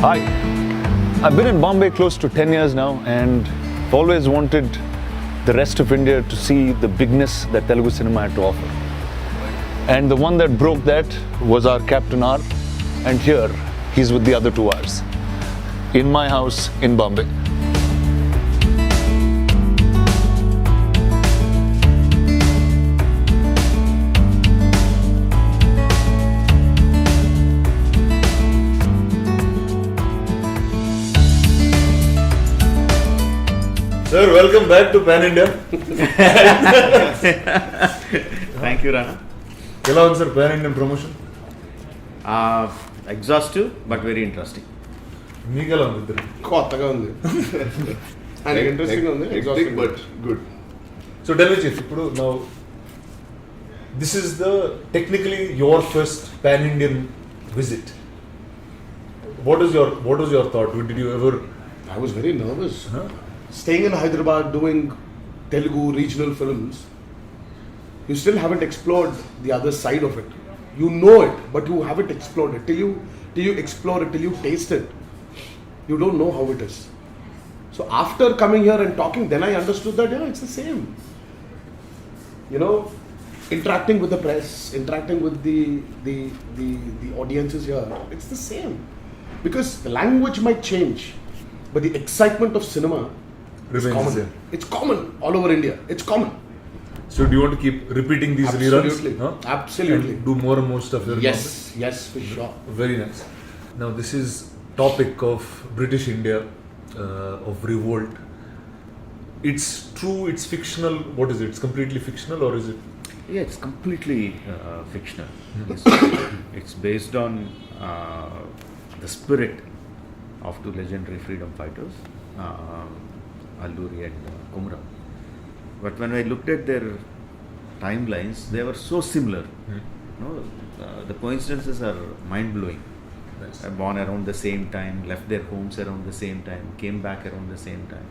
Hi, I've been in Bombay close to 10 years now and I've always wanted the rest of India to see the bigness that Telugu cinema had to offer. And the one that broke that was our Captain R, and here he's with the other two R's in my house in Bombay. Sir, welcome back to Pan India. Thank you, Rana. ఎలా ఉంది sir pan Indian promotion? Exhaustive but very interesting. మీకు ఎలా ఉంది ఇద్దరు? కొత్తగా ఉంది and interesting ఉంది, exhausting but good. So tell me chief, ఇప్పుడు now this is the technically your first pan Indian visit. What was your thought? Did you ever? I was very nervous. Staying in Hyderabad doing Telugu regional films, you still haven't explored the other side of it. You know it, but you haven't explored it. Till you explore it, till you taste it, you don't know how it is. So after coming here and talking, then I understood that it's the same. Interacting with the press, interacting with the audiences here, it's the same. Because the language might change, but the excitement of cinema is common. It's common all over India. It's common. So do you want to keep repeating these reruns? Absolutely. And do more and more stuff here? Yes, for sure. Very nice. Now this is topic of British India, of revolt. It's true, it's fictional. What is it? It's completely fictional, or is it? Yeah, it's completely fictional. It's based on the spirit of two legendary freedom fighters, Alluri and Kumra. But when I looked at their timelines, they were so similar. The coincidences are mind-blowing. Nice. Born around the same time, left their homes around the same time, came back around the same time,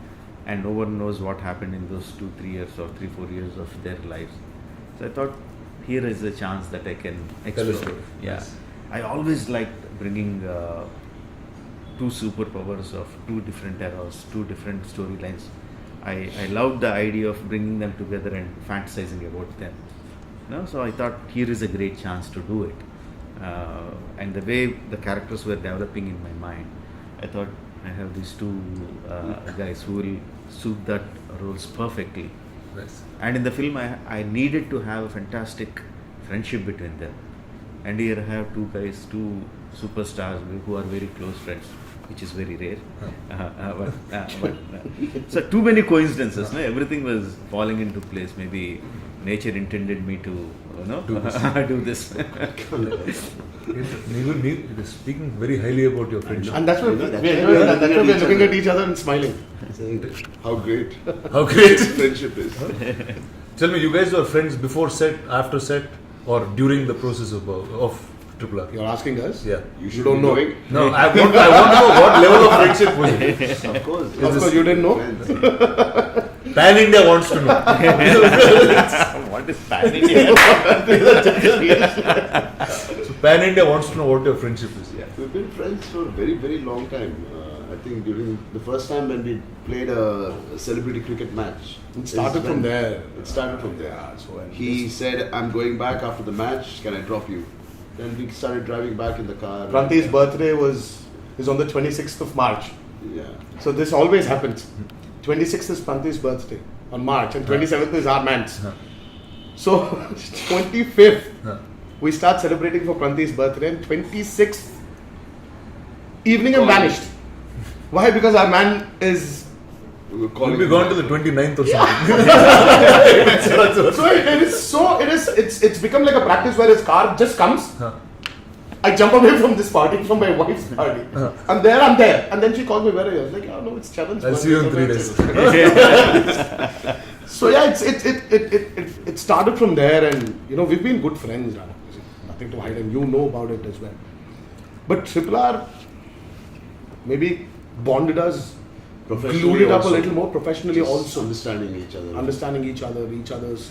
and no one knows what happened in those 2-3 years or 3-4 years of their lives. So I thought, here is a chance that I can explore. Yeah, Nice. I always liked bringing two superpowers of two different eras, two different storylines. I loved the idea of bringing them together and fantasizing about them. So I thought, here is a great chance to do it. And the way the characters were developing in my mind, I thought, I have these two guys who will suit that roles perfectly. Nice. And in the film, I needed to have a fantastic friendship between them. And here I have two guys, two superstars who are very close friends, which is very rare. So too many coincidences. No? Everything was falling into place. Maybe nature intended me to do this. It is speaking very highly about your friendship. And that's why we're looking at each other and smiling. How great friendship is. Tell me, you guys were friends before set, after set, or during the process of Triple R? You're asking us? Yeah. You don't know. No, I want to know what level of friendship was it. Of course. Of course, you didn't know? Pan India wants to know. What is Pan India? So Pan India wants to know what your friendship is. Yeah. We've been friends for a very, very long time. I think during the first time when we played a celebrity cricket match. It started from there. It started from there. He said, I'm going back after the match, can I drop you? Then we started driving back in the car. Pranti's birthday is on the 26th of March. Yeah. So this always happens. 26th is Pranti's birthday on March and 27th is our man's. So 25th we start celebrating for Pranti's birthday and 26th evening I'm vanished. Why? Because our man is... We'll be gone to the 29th or something. So it's become like a practice where his car just comes. I jump away from this party, from my wife's party. I'm there. And then she calls me, where are you? I was like, oh no, it's Charan's I'll see you in 3 days. So yeah, it started from there, and we've been good friends, Rana. Nothing to hide, and you know about it as well. But Triple R maybe bonded us, glued it up a little more professionally also. Understanding each other. Each other's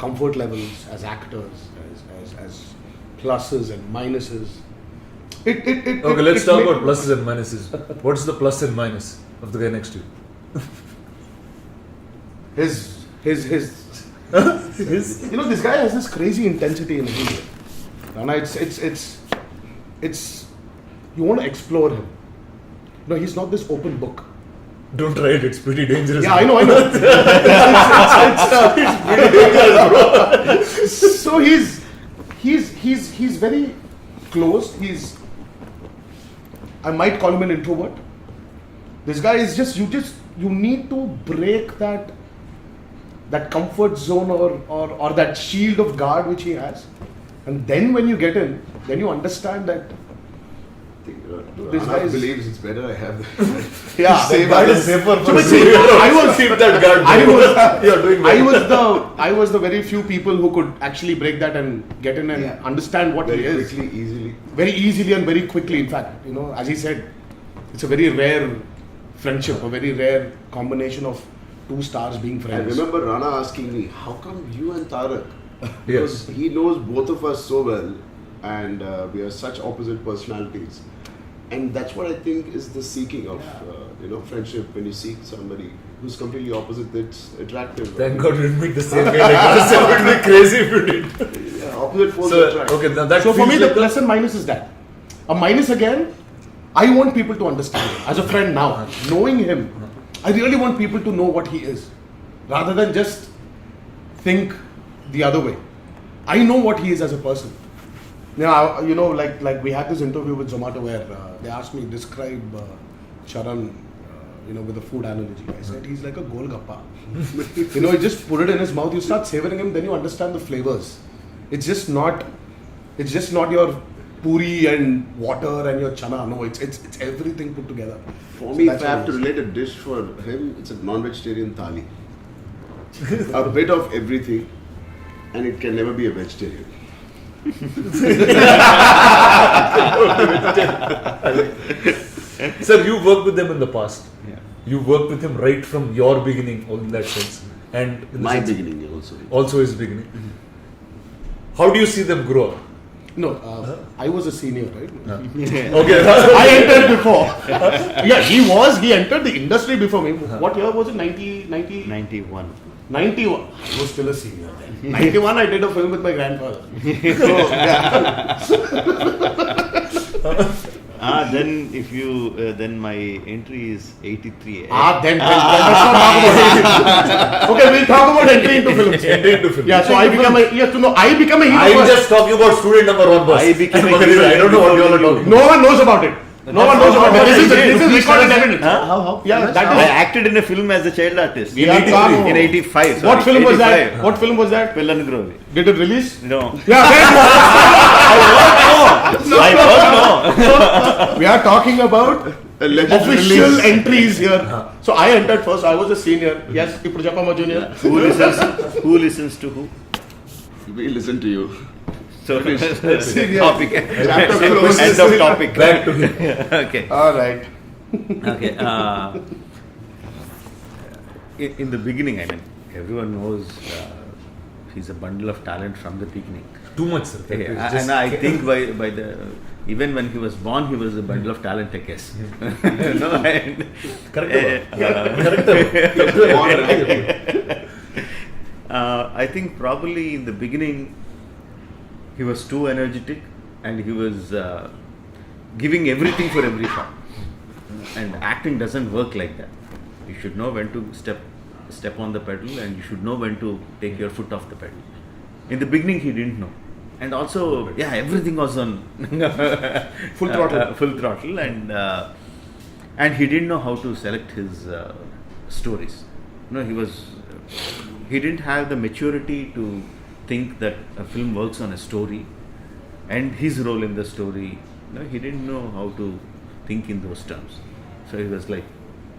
comfort levels as actors, as pluses and minuses. Okay, let's talk about pluses and minuses. What's the plus and minus of the guy next to you? His you know, this guy has this crazy intensity in him. And it's you want to explore him. No, he's not this open book. Don't try it, it's pretty dangerous. Yeah, I know. It's pretty dangerous, bro. So he's very close. I might call him an introvert. This guy is you need to break that comfort zone or that shield of guard which he has, and then when you get in, then you understand that this Rana guy is. believes it's better I have that. Yeah, Save That others. is safer for But you. see, I was- Keep that guard. You're doing well. I was the very few people who could actually break that and get in and Yeah. understand what Very he is quickly, easily. very easily and very quickly. In fact, you know, as he said, it's a very rare friendship, a very rare combination of two stars being I friends. remember Rana asking me, how come you and Tarak? Yes. Because he knows both of us so well, and we are such opposite personalities. And that's what I think is the seeking of friendship. When you seek somebody who's completely opposite, it's attractive. Thank God we didn't meet the same guy. Like us. It would be crazy if you did. Yeah, opposite forces So, attract. okay, now that So for feels me, the like plus and minus is that. A minus again, I want people to understand him. As a friend now, knowing him, I really want people to know what he is, rather than just think the other way. I know what he is as a person. Now, you know, like we had this interview with Zomato where they asked me describe Charan, with a food analogy. I said he's like a golgappa. You just put it in his mouth, you start savoring him, then you understand the flavors. It's just not your puri and water and your chana. No, it's everything put together. For So me, that's if I have what to it is. relate a dish for him, it's a non-vegetarian thali. A bit of everything, and it can never be a vegetarian. Sir, you worked with them in the past. Yeah. You worked with him right from your beginning, in that sense, and in the My sense- beginning also. also his beginning. How do you see them grow up? No, I was a senior, right? Okay, I entered before. Yeah, he entered the industry before me. What year was it? 90? 91. 91. I was still a senior then. 91, I did a film with my grandfather. So, yeah. Then if you then my entry is 83. Then let's not talk about it. Okay, we'll talk about entry into films. Entry into film. Yeah, so I become a hero. I'm first. just talking about student number one, boss. I became a Okay, hero I don't know what you all are before talking. No one knows about it. No one knows about it. This is recorded evidence. How? Yeah, that I is. acted in a film as a child artist. We are talking- In 85. What sorry, film was 85. that? What film was that? Pillan Grovi. Did it release? No. Yeah, I don't know. we are talking about Alleged official release. entries here. So I entered first. I was a senior. Yes, Iprajapama Junior. Who listens to who? We listen to you. So Senior. topic. Chapter End closes. of topic. Back to him. Okay. All right. Okay. In the beginning, I mean, everyone knows he's a bundle of talent from the beginning. Too much, sir. Yeah, Just- and I think by the even when he was born, he was a bundle of talent, I guess. No, and, I think probably in the beginning he was too energetic and he was giving everything for every shot. And acting doesn't work like that. You should know when to step on the pedal, and you should know when to take your foot off the pedal. In the beginning, he didn't know, and also, everything was on Full throttle. full throttle, and he didn't know how to select his stories. He didn't have the maturity to think that a film works on a story and his role in the story. He didn't know how to think in those terms. So he was like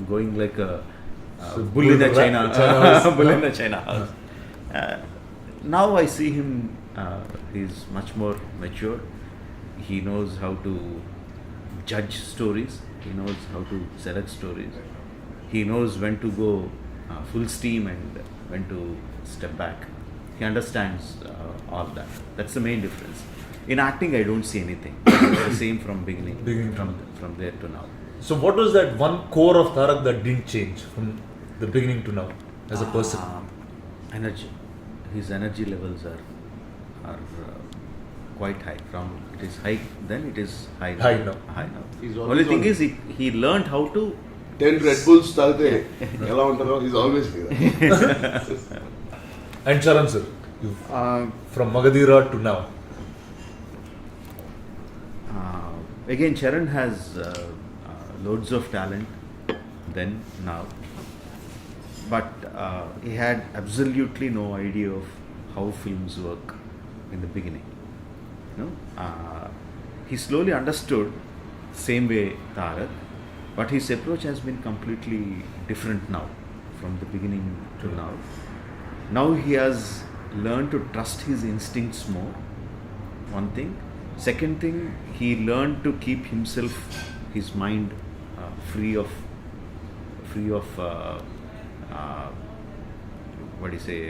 going like a bull in a China house. Bull in a China house. Now I see him, he's much more mature. He knows how to judge stories. He knows how to select stories. He knows when to go full steam and when to step back. He understands all that. That's the main difference. In acting, I don't see anything. It's the same from beginning from there to now. So what was that one core of Tarak that didn't change from the beginning to now as a person? Energy. His energy levels are quite high. From it is high, then it is high now. High now. High now. He's Only always thing on- is he learned how to. 10 Red Bulls తాగితే ఎలా ఉంటారో he's always like that. And Charan sir, from Magadira to now. Again, Charan has loads of talent then, now. But he had absolutely no idea of how films work in the beginning. No? He slowly understood, same way Tarak, but his approach has been completely different now, from the beginning to now. Now he has learned to trust his instincts more, one thing. Second thing, he learned to keep himself, his mind free of what do you say,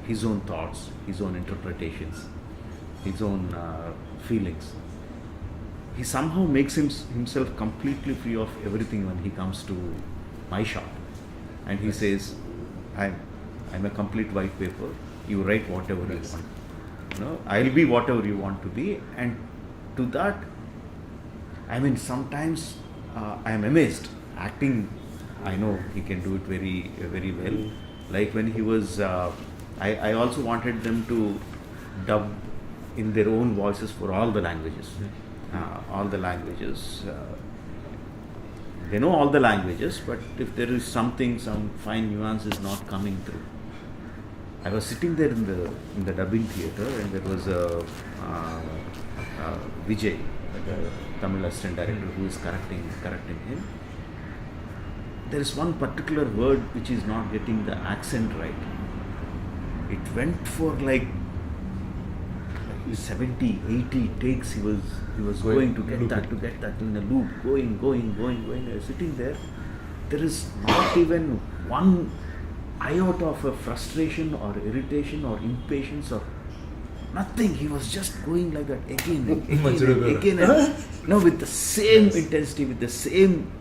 his own thoughts, his own interpretations, his own feelings. He somehow makes himself completely free of everything when he comes to my shop, and he says, I'm a complete white paper. You write whatever you want. I'll be whatever you want to be. And to that, I mean, sometimes I am amazed. Acting, I know he can do it very, very well. Like when he was, I also wanted them to dub in their own voices for all the languages. All the languages. They know all the languages, but if there is something, some fine nuance is not coming through. I was sitting there in the dubbing theatre, and there was a Vijay, the Tamil assistant director, who is correcting him. There is one particular word which is not getting the accent right. It went for like 70, 80 takes. He was going to get that in a loop, going. I was sitting there. There is not even one iota of a frustration or irritation or impatience or nothing. He was just going like that again and again. No, with the same intensity, with the same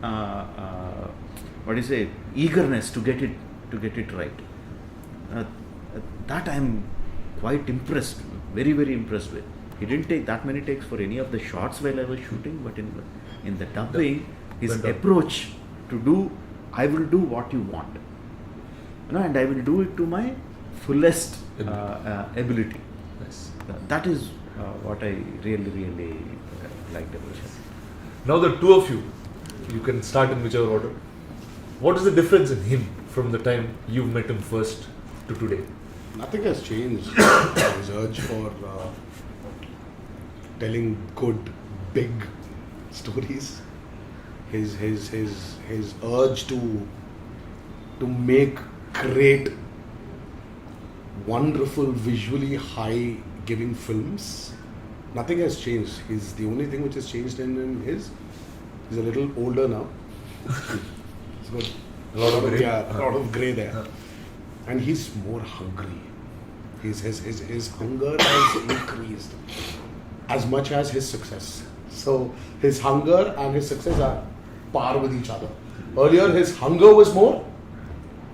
eagerness to get it right. That I'm quite impressed, very, very impressed with. He didn't take that many takes for any of the shots while I was shooting, but in the dubbing, his approach to do, I will do what you want, and I will do it to my fullest ability. Nice. That is what I really, really liked about him. Now the two of you can start in whichever order. What is the difference in him from the time you met him first to today? Nothing has changed. His urge for telling good, big stories. His urge to make great, wonderful, visually high-giving films. Nothing has changed. The only thing which has changed in him is he's a little older now. He's got a lot of grey there. And he's more hungry. His hunger has increased as much as his success. So his hunger and his success are par with each other. Earlier his hunger was more.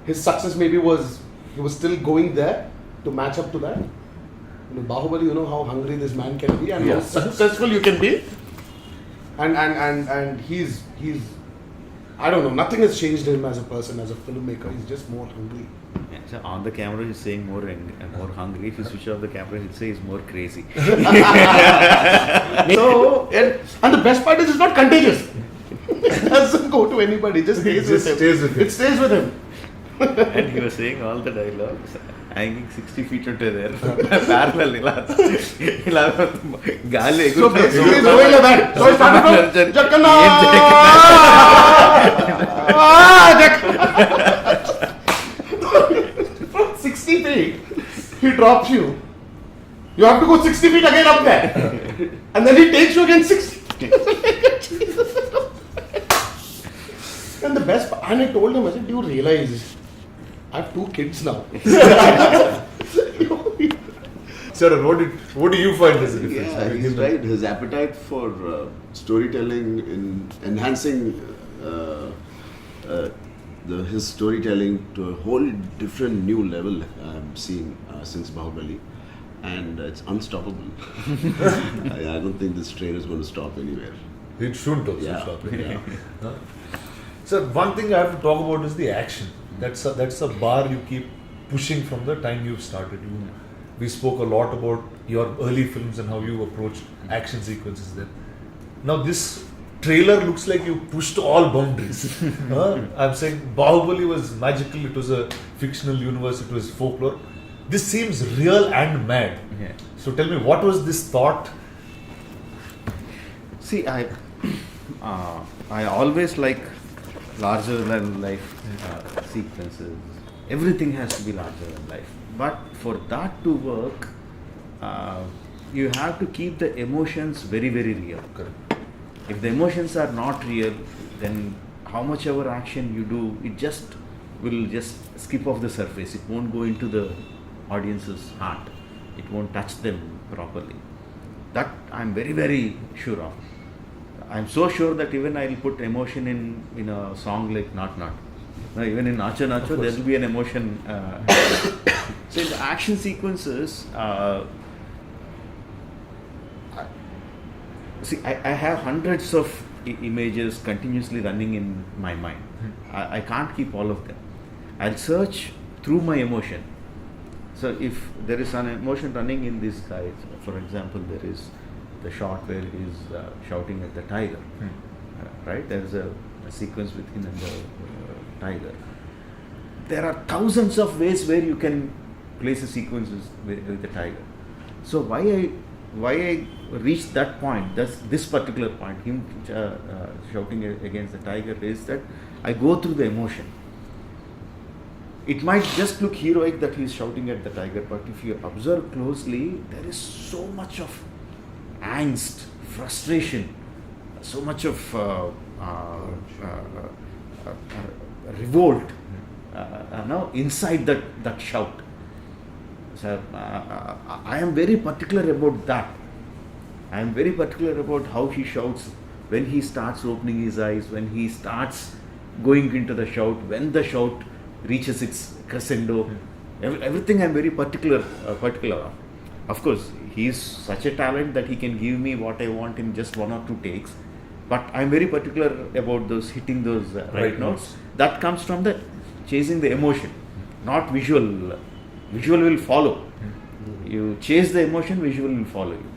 His success maybe he was still going there to match up to that. Bahubali, you know how hungry this man can be and how successful you can be. And he's I don't know, nothing has changed him as a person, as a filmmaker. He's just more hungry. Yeah, so on the camera he's saying more hungry. If you switch off the camera, he'll say he's more crazy. So, and the best part is it's not contagious. It doesn't go to anybody. It just stays with him. It stays with him. And he was saying all the dialogues hanging 60 feet into there. Parallel. Gaali. So basically he's going like that. So he started from from 60 feet, he drops you. You have to go 60 feet again up there. And then he takes you again 60. And the best part, and I told him, I said, do you realize I have 2 kids now? So Charan, what do you find as a difference? Yeah, between he's him right. His appetite for storytelling, in enhancing his storytelling to a whole different new level I'm seeing since Bahubali, and it's unstoppable. I don't think this train is going to stop anywhere. It shouldn't also Yeah. stop it. Yeah. So one thing I have to talk about is the action. That's a bar you keep pushing from the time you've started. We spoke a lot about your early films and how you approached action sequences there. Now this trailer looks like you pushed all boundaries. I'm saying Bahubali was magical, it was a fictional universe, it was folklore. This seems real and mad. Yeah. So tell me, what was this thought? See, I always like larger than life sequences. Everything has to be larger than life. But for that to work, you have to keep the emotions very, very real. Correct. If the emotions are not real, then how much ever action you do, it will just skip off the surface. It won't go into the audience's heart. It won't touch them properly. That I'm very, very sure of. I'm so sure that even I'll put emotion in a song like Not Not. Now, even in Nacho Nacho, there will be an emotion. So in the action sequences, I have hundreds of images continuously running in my mind. I can't keep all of them. I'll search through my emotion. So if there is an emotion running in this guy, for example, there is the shot where he is shouting at the tiger, right? There is a sequence with him and the tiger. There are thousands of ways where you can place a sequence with the tiger. So why I reached that point, this particular point, him shouting against the tiger, is that I go through the emotion. It might just look heroic that he is shouting at the tiger, but if you observe closely, there is so much of angst, frustration, so much of revolt now inside that shout. So I am very particular about that. I am very particular about how he shouts, when he starts opening his eyes, when he starts going into the shout, when the shout reaches its crescendo. Everything I am very particular of. Of course, he is such a talent that he can give me what I want in just 1 or 2 takes. But I am very particular about those hitting those right notes. That comes from the chasing the emotion, not visual. Visual will follow. You chase the emotion, visual will follow you.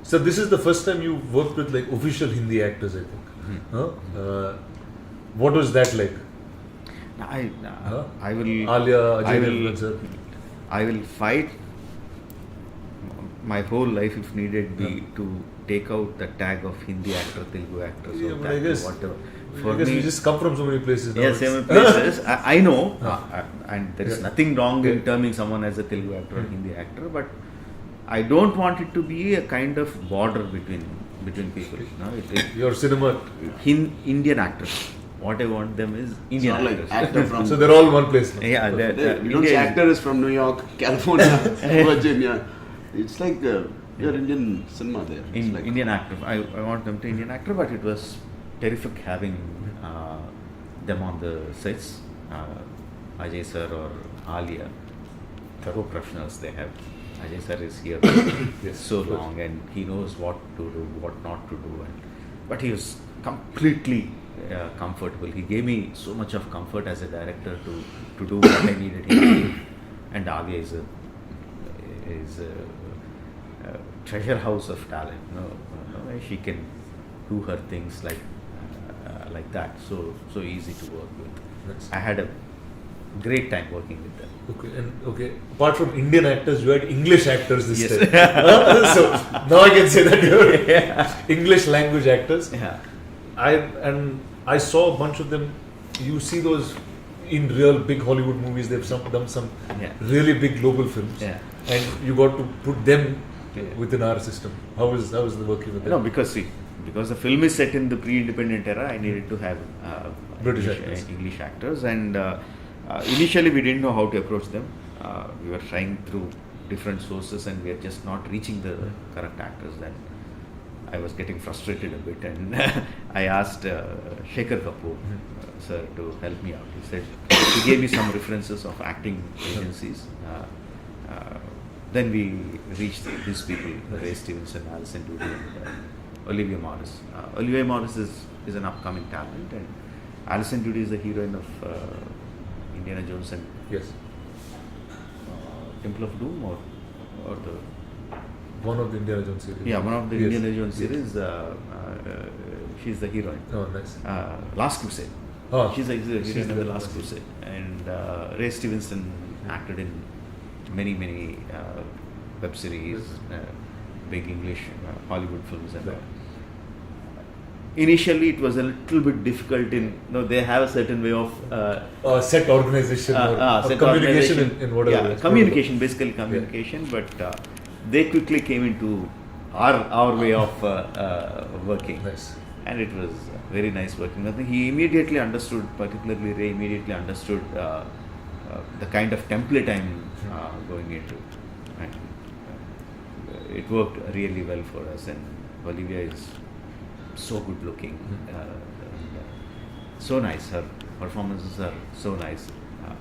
So this is the first time you worked with like official Hindi actors, I think. What was that like? I will. Alia, Ajay sir. I will fight my whole life if need be to take out the tag of Hindi actor, Telugu actor, so but I guess, whatever. I guess we just come from so many places now. Yeah, so many places. I know, and there is nothing wrong in terming someone as a Telugu actor or Hindi actor, but I don't want it to be a kind of border between people. No, Your cinema. Indian actors. What I want them is Indian It's not actors. like actor from. So they're all one place now. Yeah, You don't say actor is from New York, California, Virginia. It's like you're Indian cinema there. It's like Indian actor. I want them to Indian actor, but it was terrific having them on the sets. Ajay sir or Alia, thorough professionals they have. Ajay sir is here so long and he knows what to do, what not to do. But he was completely comfortable. He gave me so much of comfort as a director to do what I needed him to do. And Alia is a treasure house of talent. She can do her things like that. So easy to work with. I had a great time working with them. Okay. Apart from Indian actors, you had English actors this Yes. time. So now I can say that you're English language actors. Yeah. I saw a bunch of them. You see those in real big Hollywood movies. They've done some really big global films. Yeah. And you got to put them within our system. How was the working with them? No, because the film is set in the pre-independent era, I needed to have British English actors, and initially we didn't know how to approach them. We were trying through different sources and we are just not reaching the correct actors, then I was getting frustrated a bit, and I asked Shekhar Kapoor sir to help me out. He said he gave me some references of acting agencies. Then we reached these people: Ray Stevenson, Alison Doody, and Olivia Morris. Olivia Morris is an upcoming talent, and Alison Doody is the heroine of Indiana Jones and Yes. Temple of Doom, or the One of the Indiana Jones series. one of the Yes. Indiana Jones series. She's the heroine. Oh, nice. Last Crusade. Oh, She's the heroine she's of the the Last one. Crusade, and Ray Stevenson acted in many web series, big English Hollywood films, and Right. initially it was a little bit difficult. They have a certain way of Set organization or set communication organization. in whatever. Yeah, communication, basically communication, but they quickly came into our way of working. Nice. And it was very nice working. I think he immediately understood, particularly Ray immediately understood the kind of template I'm going into. And it worked really well for us, and Olivia is so good looking, so nice. Her performances are so nice.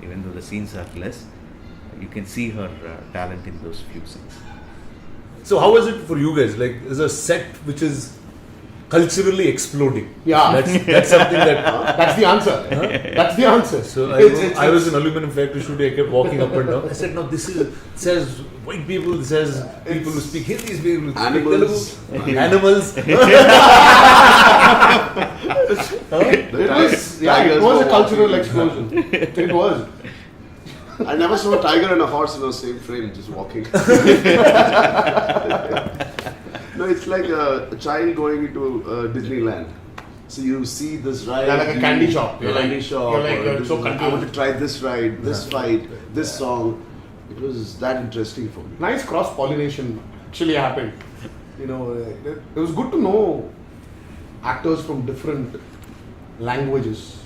Even though the scenes are less, you can see her talent in those few scenes. So how is it for you guys? Like, is a set which is culturally exploding? Yeah. That's something that. That's the answer. That's the answer. So It's- I was in aluminum factory shooting. I kept walking up and down. I said, "No, this is it says white people. It says people who speak Hindi, people who speak Animals. Telugu, animals." It was a cultural explosion. It was. I never saw a tiger and a horse in the same frame just walking. No, it's like a child going into Disneyland. So you see this ride. Yeah, like a candy shop. You're Candy like- shop. you're like, or so I want confused. to try this ride, this fight, this song. It was that interesting for me. Nice cross pollination actually happened. It was good to know actors from different languages,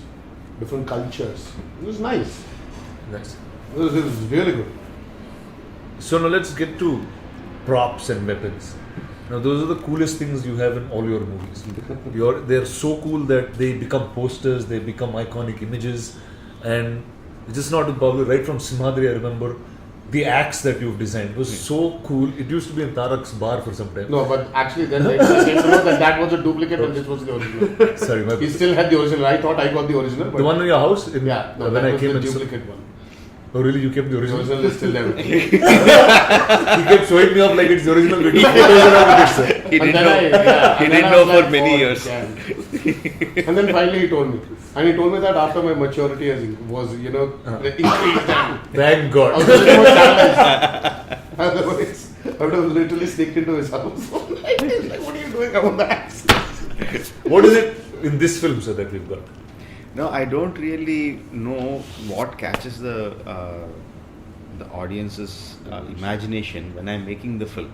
different cultures. It was nice. Nice. It was really good. So now let's get to props and weapons. Now those are the coolest things you have in all your movies. They're so cool that they become posters, they become iconic images, and it's just not probably right from Simhadri. I remember the axe that you've designed was so cool. It used to be in Tarak's bar for some time. No, but actually then I came to know that was a duplicate and this was the original. Sorry, my He still had the original. I thought I got the original. But the one in your house. yeah, no, when that I was came the and duplicate one. Oh really? You kept the The original? original is still there. He kept showing me off like it's the original. We took photos around with it, sir. He And didn't then know. He and then didn't I know was for like, many oh, years. yeah. And then finally he told me. And he told me that after my maturity was increased. Thank I God. was a little more challenged. Otherwise, I would have literally sneaked into his house. Like, what are you doing? I want the axe. What is it in this film, sir, that we've got? No, I don't really know what catches the audience's imagination when I'm making the film.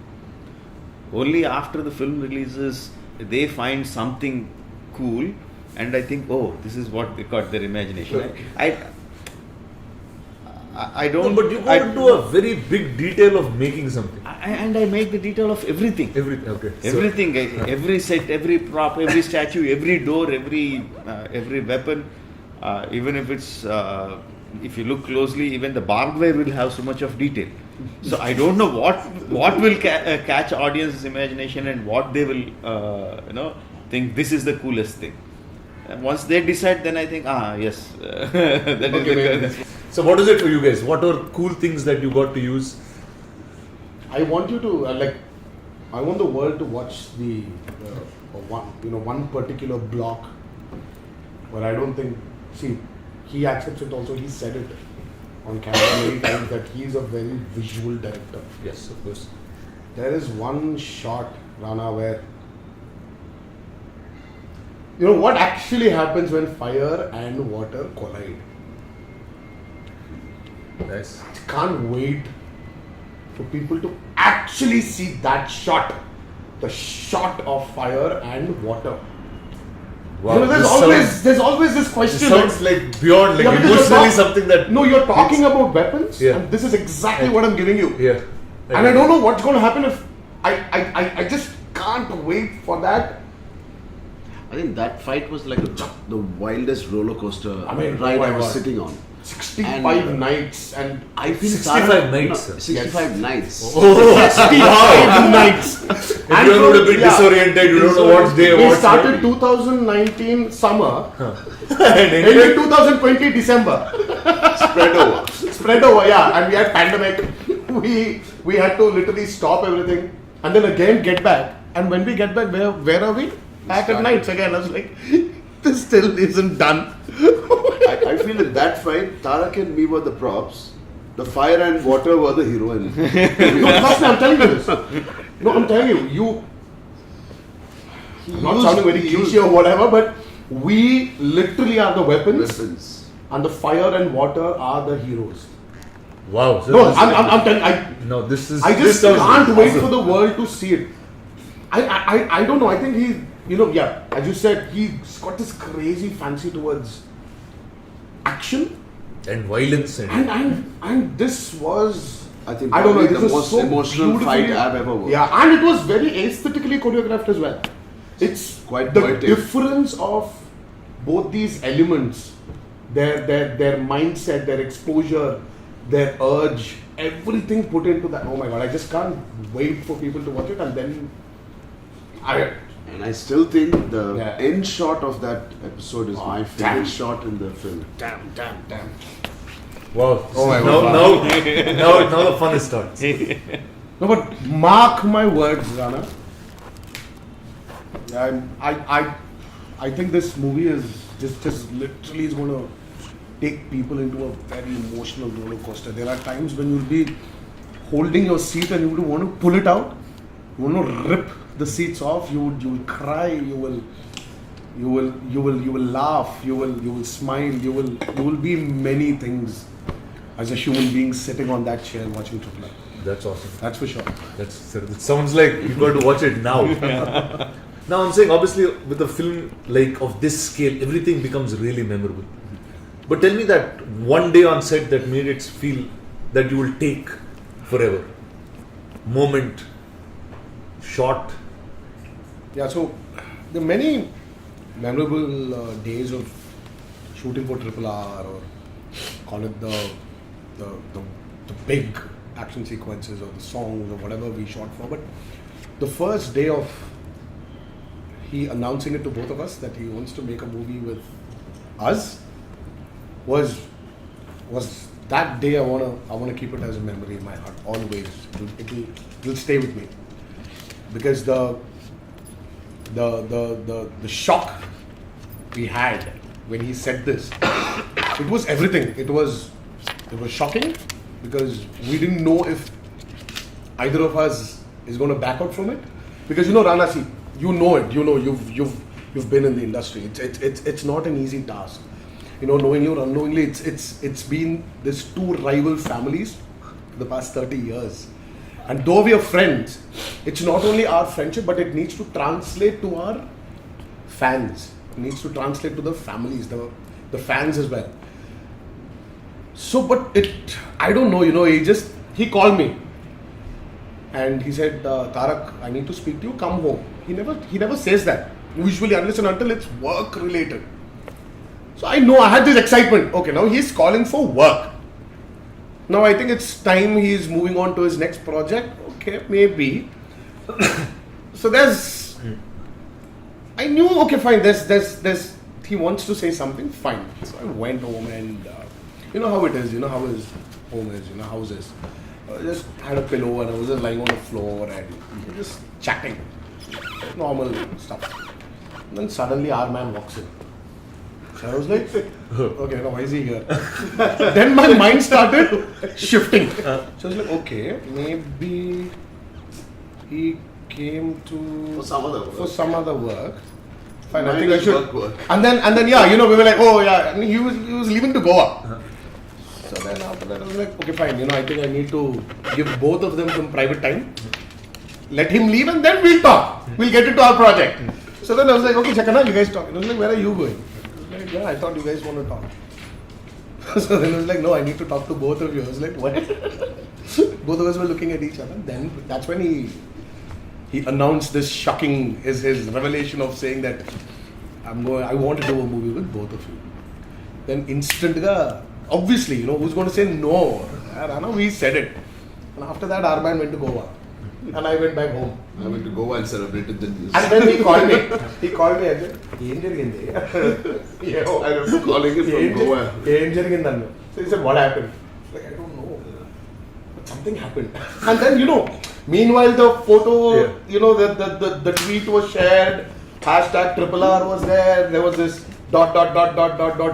Only after the film releases, they find something cool, and I think, oh, this is what they caught their imagination. I don't. No, but you go into a very big detail of making something. And I make the detail of everything. Everything, okay. Everything, every set, every prop, every statue, every door, every weapon, even if it's, if you look closely, even the barbed wire will have so much of detail. So I don't know what will catch audience's imagination and what they will, think this is the coolest thing. And once they decide, then I think, yes, that is the. So what is it for you guys? What are cool things that you got to use? I want you to I want the world to watch the one particular block where I don't think. See, he accepts it also. He said it on camera many times that he is a very visual director. Yes, of course. There is one shot, Rana, where what actually happens when fire and water collide. Nice. I can't wait for people to actually see that shot. The shot of fire and water. Wow. There's always this This question. sounds like beyond, Yeah, because emotionally you're something that. No, you're talking about weapons, Yeah. and this is exactly what I'm giving you. Yeah. And I don't know what's going to happen if I just can't wait for that. I think that fight was like the wildest roller coaster ride oh my I was God. sitting on. 65 nights and I think 65 nights. 65 nights. 65 nights. And you are a bit disoriented, you don't know what's day, We what's started 2019 summer and ended 2020 December. Spread over. Yeah, and we had pandemic. We had to literally stop everything and then again get back. And when we get back, where are we? Back at nights again. I was like, this still isn't done. I feel in that fight, Tarak and me were the props. The fire and water were the heroine. Trust me, I'm telling you this. No, I'm telling you. Not sounding very cliche or whatever, but we literally are the weapons. And the fire and water are the heroes. wow. So No, I'm telling. no, this is. I just this sounds can't wait awesome. for the world to see it. I don't know. I think he, yeah, as you said, he's got this crazy fancy towards action, And violence and this was. I think I don't know. probably This the was most so emotional fight beautifully- I've ever worked. Yeah, and it was very aesthetically choreographed as well. It's Quite the poetic. difference of both these elements, their mindset, their exposure, their urge, everything put into that. Oh my God! I just can't wait for people to watch it, and then And I still think the Yeah. end shot of that episode is my favorite damn. shot in the film. damn. Wow. Oh my now, God. now the fun starts. No, but mark my words, Rana. I think this movie is just literally is going to take people into a very emotional roller coaster. There are times when you'll be holding your seat and you will want to pull it out. You want to rip the seats off. You will cry. You will laugh. You will smile. You will be many things as a human being sitting on that chair watching Triple R. That's awesome. That's for sure. It sounds like you got to watch it now. Now I'm saying, obviously, with a film like of this scale, everything becomes really memorable. But tell me that one day on set that made it feel that you will take forever. Moment, shot. Yeah, so there are many memorable days of shooting for Triple R, or call it the big action sequences or the songs or whatever we shot for. But the first day of he announcing it to both of us that he wants to make a movie with us was that day. I wanna keep it as a memory in my heart always. It'll stay with me because the shock we had when he said this, it was everything. It was shocking because we didn't know if either of us is going to back out from it. Because Rana, see, you know it. You've been in the industry. It's not an easy task. Knowingly or unknowingly, it's been these two rival families for the past 30 years. And though we are friends, it's not only our friendship, but it needs to translate to our fans. It needs to translate to the families, the fans as well. So, but I don't know, he called me and he said, Tarak, I need to speak to you, come home. He never says that, usually, unless and until it's work related. So I know I had this excitement. Okay, now he's calling for work. Now I think it's time he's moving on to his next project. Okay, maybe. So I knew, okay, fine, he wants to say something, fine. So I went home and you know how it is, how his home is, house is. I just had a pillow and I was just lying on the floor and just chatting. Normal stuff. And then suddenly our man walks in. So I was like, okay, now why is he here? Then my mind started shifting. So I was like, okay, maybe he came For some other work. Fine, I Mine think I is should. work. And then yeah, we were like, oh yeah, and he was leaving to Goa. So then after that I was like, okay, fine, I think I need to give both of them some private time. Let him leave and then we'll talk. We'll get into our project. So then I was like, okay, Chakana, you guys talk. I was like, where are you going? I was like, yeah, I thought you guys want to talk. So then I was like, no, I need to talk to both of you. I was like, what? both of us were looking at each other. Then that's when he announced this shocking, his revelation of saying that I want to do a movie with both of you. Then obviously, who's going to say no? Rana, we said it. And after that, our man went to Goa. And I went back home. I went to Goa and celebrated the news. And then he called me. And said, I remember calling him from Goa. So he said, what happened? Like, I don't know. But something happened. And then, meanwhile the photo, the tweet was shared. Hashtag RRR was there. There was this ...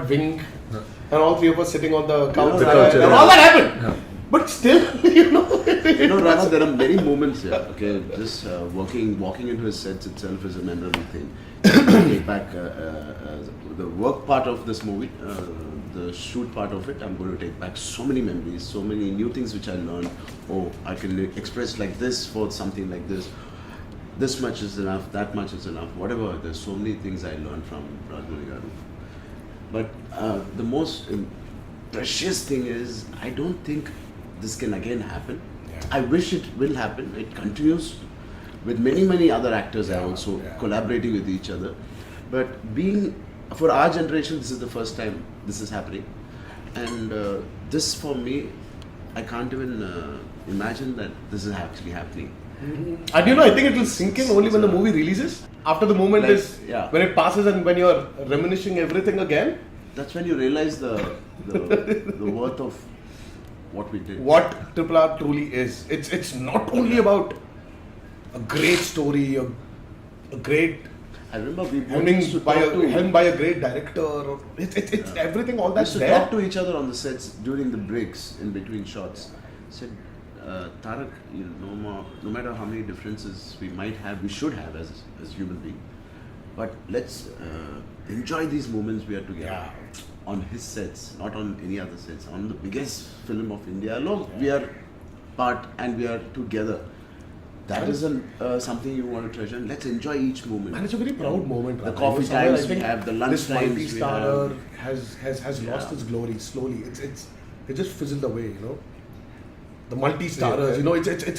wink. And all three of us sitting on the couch. And all that happened. Yeah. But still, Rana, there are many moments here. Okay, just walking into his sets itself is a memorable thing. Take back the work part of this movie, the shoot part of it. I'm going to take back so many memories, so many new things which I learned. Oh, I can express like this for something like this. This much is enough. That much is enough. Whatever. There's so many things I learned from Rajamouli. But the most precious thing is, I don't think this can again happen. Yeah. I wish it will happen. It continues with many other actors are also collaborating with each other. But for our generation, this is the first time this is happening. And this for me, I can't even imagine that this is actually happening. And I think it will sink in only when the movie releases. After the moment when it passes and when you're reminiscing everything again. That's when you realize the worth of what we did. What RRR truly is. It's not only about a great story, a great I remember we helmed by a great director. It's everything, all we that's used to there. talk to each other on the sets during the breaks in between shots. Said, Tarak, no matter how many differences we might have, we should have as human beings, but let's enjoy these moments we are together on his sets, not on any other sets. On the biggest film of India alone, we are part and we are together. That is something you want to treasure. Let's enjoy each moment. And it's a very proud moment. The Rana. coffee times we have, the lunch this times we multi-starrer have. has lost its glory slowly. It just fizzled away. The multi-starrers.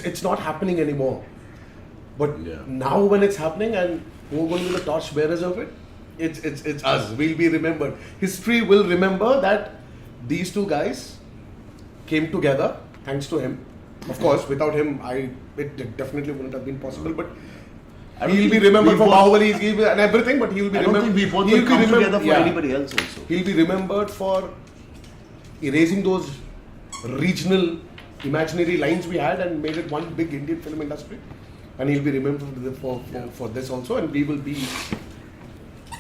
It's not happening anymore. But now when it's happening and we're going to be the torch bearers of it, it's us. We'll be remembered. History will remember that these two guys came together thanks to him. Of course, without him, it definitely wouldn't have been possible. But he'll be remembered for Bahubali and everything. But he'll be remembered. I don't think we both will come together for anybody else also. He'll be remembered for erasing those regional imaginary lines we had and made it one big Indian film industry. And he'll be remembered for this also. And we will be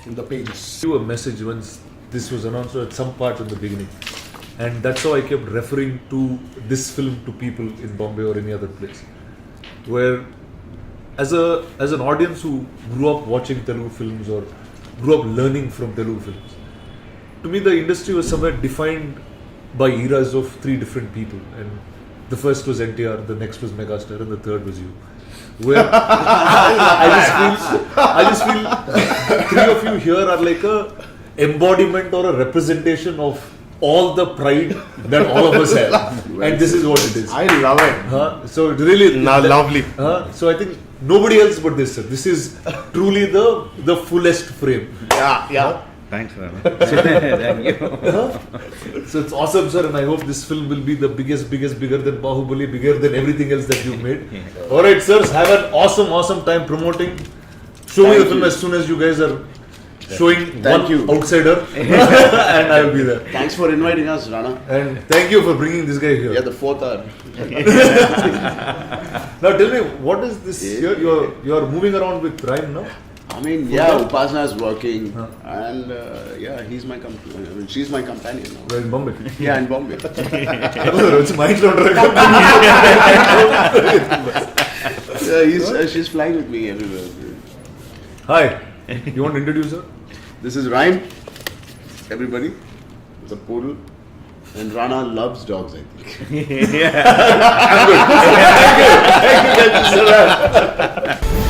in the pages. You a message once this was announced at some part in the beginning, and that's how I kept referring to this film to people in Bombay or any other place, where as an audience who grew up watching Telugu films or grew up learning from Telugu films, to me the industry was somewhere defined by eras of three different people, and the first was NTR, the next was Megastar, and the third was you. Where I just feel three of you here are like a embodiment or a representation of all the pride that all of us have, and this is what it is. I love it. So it really Lovely. So I think nobody else but this, sir. This is truly the fullest frame. Yeah. Thanks, Rana. Thank you. So it's awesome, sir, and I hope this film will be the biggest, bigger than Bahubali, bigger than everything else that you've made. All right, sirs, have an awesome time promoting. Show me the film as soon as you guys are showing outsider, and I will be there. Thanks for inviting us, Rana. And thank you for bringing this guy here. Yeah, the fourth hour. Now tell me, what is this here? You are moving around with Ryan now? I mean, Upasana is working, and he's my companion. I mean, she's my companion now. We're in Bombay. Yeah, in Bombay. It's mind She's flying with me everywhere. Hi, you want to introduce her? This is Ryan. Everybody, it's a poodle, and Rana loves dogs, I think. Thank you.